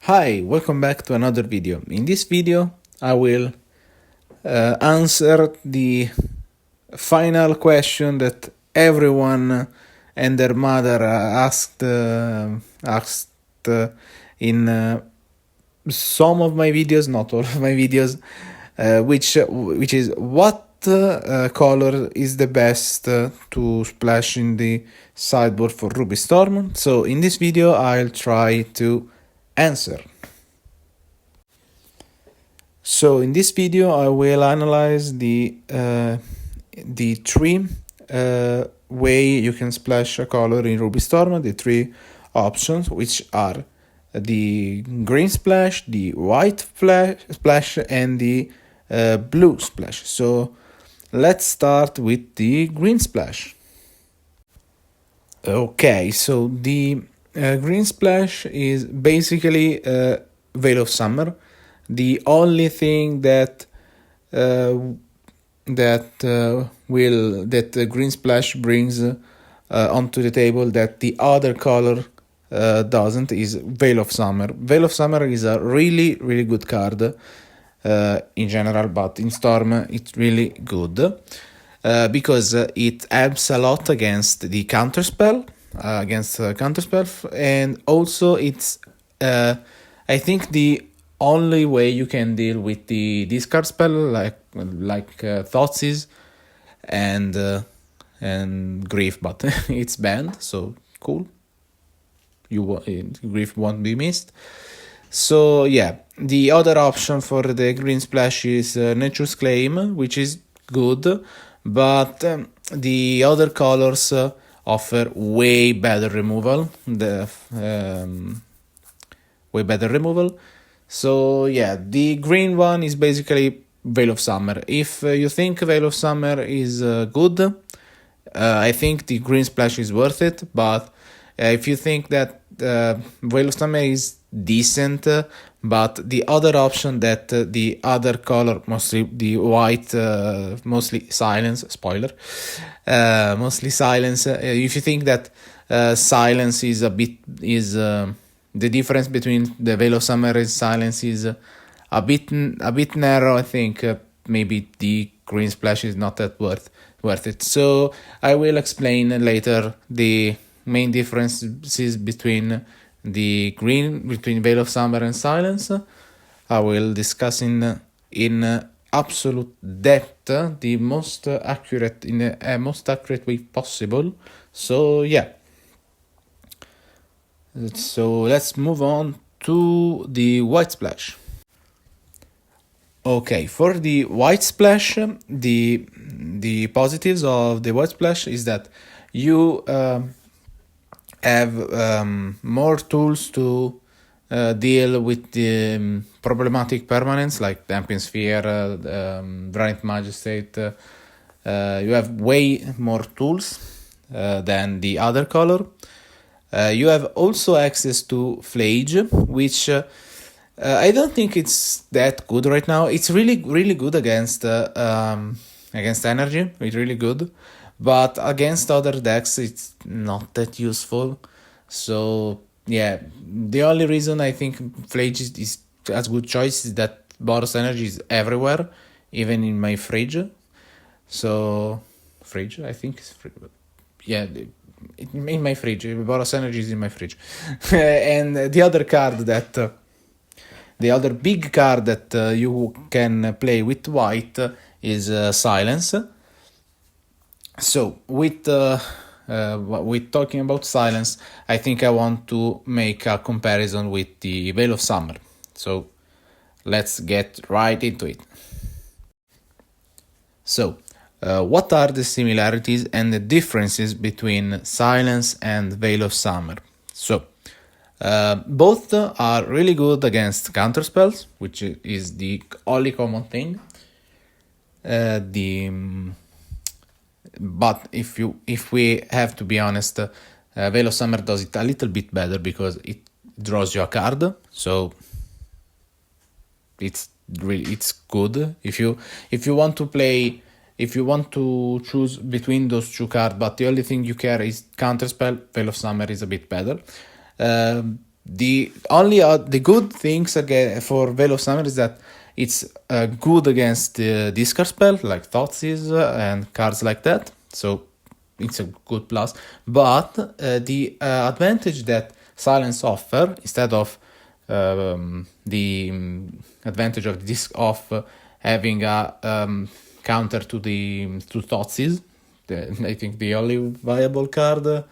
Hi, welcome back to another video. In this video, I will answer the final question that everyone and their mother asked in some of my videos, not all of my videos, which is what color is the best to splash in the sideboard for Ruby Storm. So in this video, I'll try to answer. So in this video, I will analyze the three way you can splash a color in Ruby Storm, the three options, which are the green splash, the white splash, and the blue splash. So let's start with the green splash. Okay, so the green splash is basically Veil of Summer. The only thing that the green splash brings onto the table that the other color doesn't is Veil of Summer. Veil of Summer is a really good card in general, but in Storm it's really good because it helps a lot against the counterspell. And also it's I think the only way you can deal with the discard spell like Thoughtseize and Grief, but it's banned, so cool. Grief won't be missed. So yeah, the other option for the green splash is Nature's Claim, which is good, but the other colors offer way better removal. So yeah, the green one is basically Veil of Summer. If you think Veil of Summer is good, I think the green splash is worth it. But if you think that Veil of Summer is decent, but the other option that the other color, mostly the white, mostly Silence, spoiler, mostly Silence, if you think that Silence is the difference between the Veil of Summer and Silence is a bit narrow, I think maybe the green splash is not that worth it. So I will explain later the main differences between between Veil of Summer and Silence. I will discuss in absolute depth the most accurate way possible. So yeah. So let's move on to the white splash. Okay, for the white splash, the positives of the white splash is that you have more tools to deal with the problematic permanents like Damping Sphere, Granite Magistrate. You have way more tools than the other color. You have also access to Flage, which I don't think it's that good right now. It's really good against energy. It's really good, but against other decks, it's not that useful. So yeah, the only reason I think Flage is a good choice is that Boros Energy is everywhere, even in my fridge. So fridge, I think it's fridge, but yeah. In my fridge, Boros Energy is in my fridge. And the other card the other big card that you can play with white is Silence. So with talking about Silence, I think I want to make a comparison with the Veil of Summer. So let's get right into it. So what are the similarities and the differences between Silence and Veil of Summer? So both are really good against counterspells, which is the only common thing. But if we have to be honest, Veil of Summer does it a little bit better because it draws you a card. So it's good if you want to play. If you want to choose between those two cards, but the only thing you care is counterspell, Veil of Summer is a bit better. the good things again for Veil of Summer is that it's good against discard spell like Thoughtseize and cards like that. So it's a good plus. But the advantage that Silence offer instead of the advantage of this of having a counter to Thoughtseize. I think the only viable card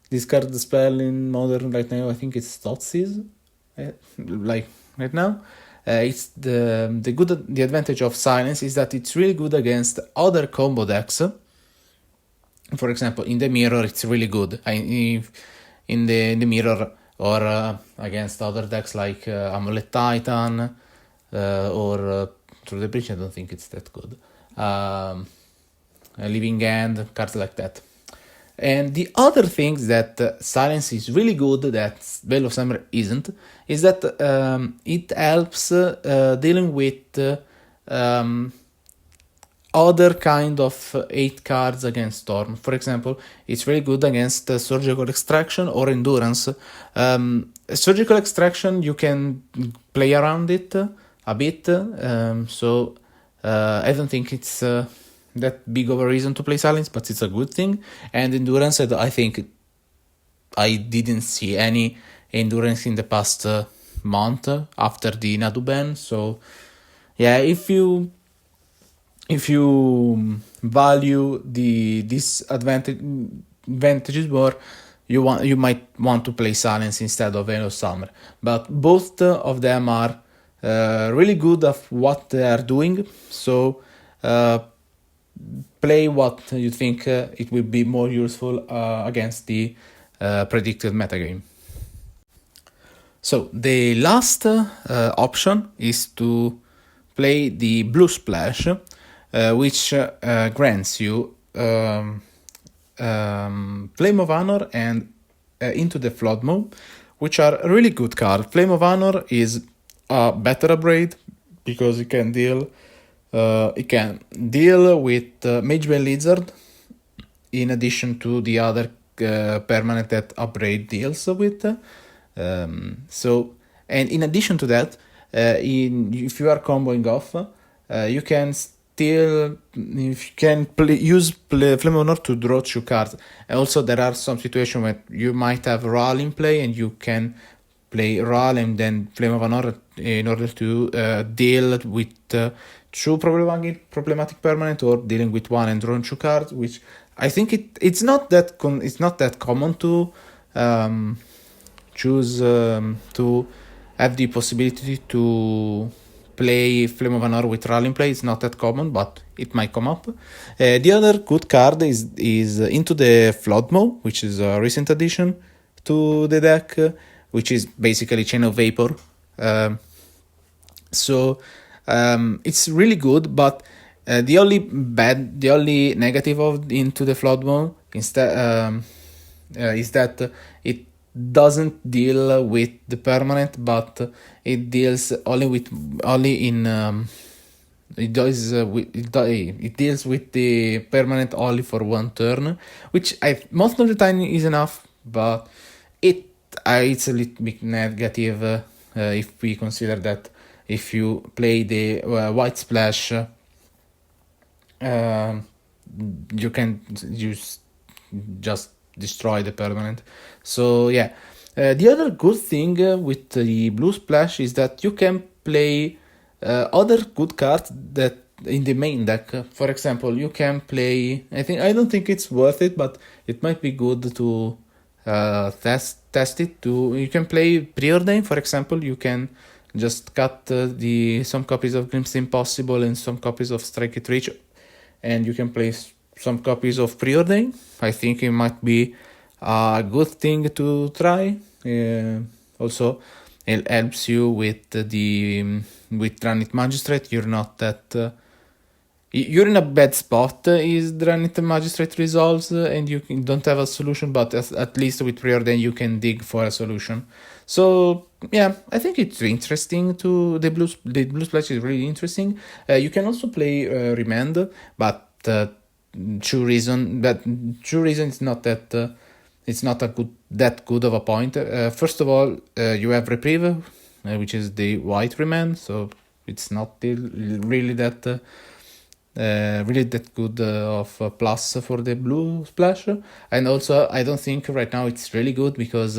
discard spell in Modern right now, I think it's Thoughtseize. Like right now, it's the advantage of Silence is that it's really good against other combo decks. For example, in the mirror, it's really good. If in the mirror or against other decks like Amulet Titan or Through the Breach, I don't think it's that good. Living End, cards like that. And the other things that Silence is really good that Veil of Summer isn't is that it helps dealing with other kind of 8 cards against Storm. For example, it's really good against Surgical Extraction or Endurance. Surgical Extraction, you can play around it a bit, so I don't think it's that big of a reason to play Silence, but it's a good thing. And Endurance, I think I didn't see any Endurance in the past month after the Nadu ban. So yeah, if you value these advantages more, you might want to play Silence instead of Veil of Summer. But both of them are really good at what they are doing. So play what you think it will be more useful against the predicted metagame. So the last option is to play the Blue Splash, which grants you Flame of Honor and Into the Floodmaw, which are a really good card. Flame of Honor is a better upgrade because it can deal with Magebane Lizard in addition to the other permanent that upgrade deals with. So, and in addition to that, if you are comboing off, you can still use Flame of Honor to draw 2 cards. And also, there are some situations where you might have Ral in play, and you can play Ral and then Flame of Honor in order to deal with 2 problematic permanent, or dealing with 1 and drawing 2 cards, which I think it's not that common to choose to have the possibility to play Flame of Honor with Ral in play. It's not that common, but it might come up. The other good card is Into the Floodmaw, which is a recent addition to the deck, which is basically Chain of Vapor. So it's really good, but the only negative of Into the Floodmaw instead is that it doesn't deal with the permanent, but it deals it deals with the permanent only for 1 turn, which most of the time is enough, but it's a little bit negative if we consider that if you play the White Splash, you can just destroy the permanent. So yeah, the other good thing with the Blue Splash is that you can play other good cards that in the main deck. For example, you can play, I don't think it's worth it, but it might be good to test it. You can play Preordain, for example. You can just cut some copies of Glimpse Impossible and some copies of Strike It Rich, and you can play some copies of Preordain. I think it might be a good thing to try. Also, it helps you with Granite Magistrate. You're not that you're in a bad spot is Granite Magistrate resolves, and you don't have a solution, but at least with Preordain you can dig for a solution. So yeah, I think it's interesting. The Blue Splash is really interesting. You can also play Remand, but true reason is not that it's not that good of a point. First of all, you have Reprieve, which is the white remand, so it's not really that good of a plus for the blue splash. And also, I don't think right now it's really good because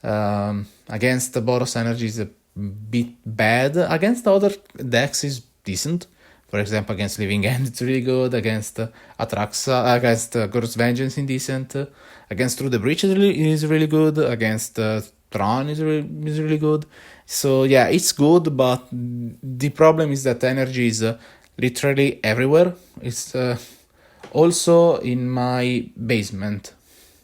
against the Boros Energy is a bit bad. Against other decks is decent. For example, against Living End it's really good. Against Atraxa, against Gor's Vengeance is decent. Against Through the Breach is really good. Against Tron is really good. So yeah, it's good, but the problem is that energy is literally everywhere. It's also in my basement.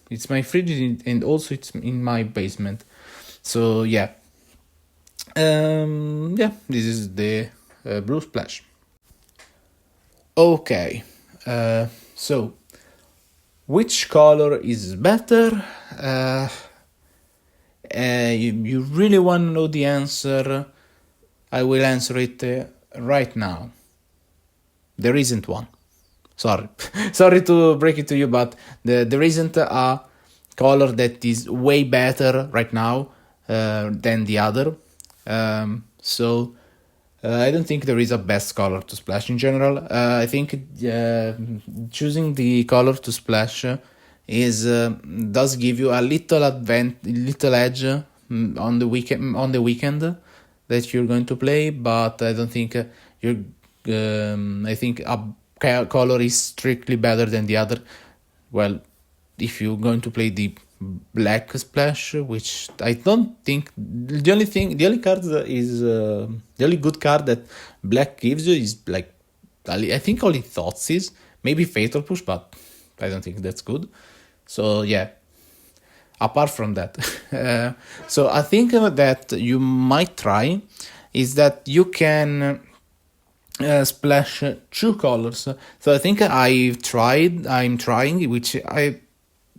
It's my fridge and also it's in my basement. So yeah. This is the blue splash. Okay. So which color is better? You really want to know the answer? I will answer it right now. There isn't one. Sorry. Sorry to break it to you, but there isn't a color that is way better right now than the other. So I don't think there is a best color to splash in general. I think choosing the color to splash is does give you a little edge on the weekend that you're going to play, but I don't think I think a color is strictly better than the other. Well, if you're going to play the black splash, which I don't think the only card is the only good card that black gives you is like I think only Thoughts is maybe Fatal Push, but I don't think that's good. So yeah, apart from that, so I think that you might try is that you can splash two colors. So I think I'm trying, which I'm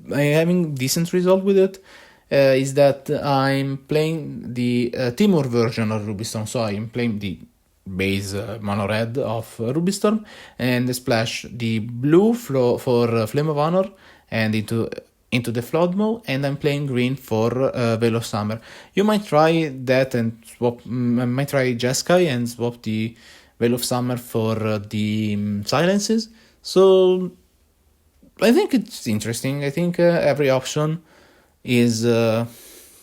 having decent result with it. Is that I'm playing the Timur version of Rubystorm. So I'm playing the base mono red of Rubystorm and splash the blue for Flame of Honor and into the Floodmaw, and I'm playing green for Veil of Summer. You might try that and swap. I might try Jeskai and swap the Veil of Summer for the Silences. So I think it's interesting. I think every option is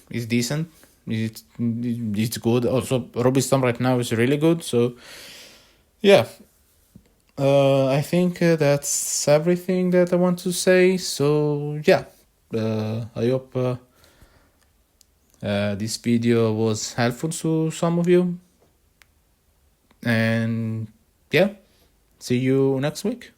decent. It's good. Also, Rubystorm right now is really good. So yeah, I think that's everything that I want to say. So yeah, I hope this video was helpful to some of you. And yeah, see you next week.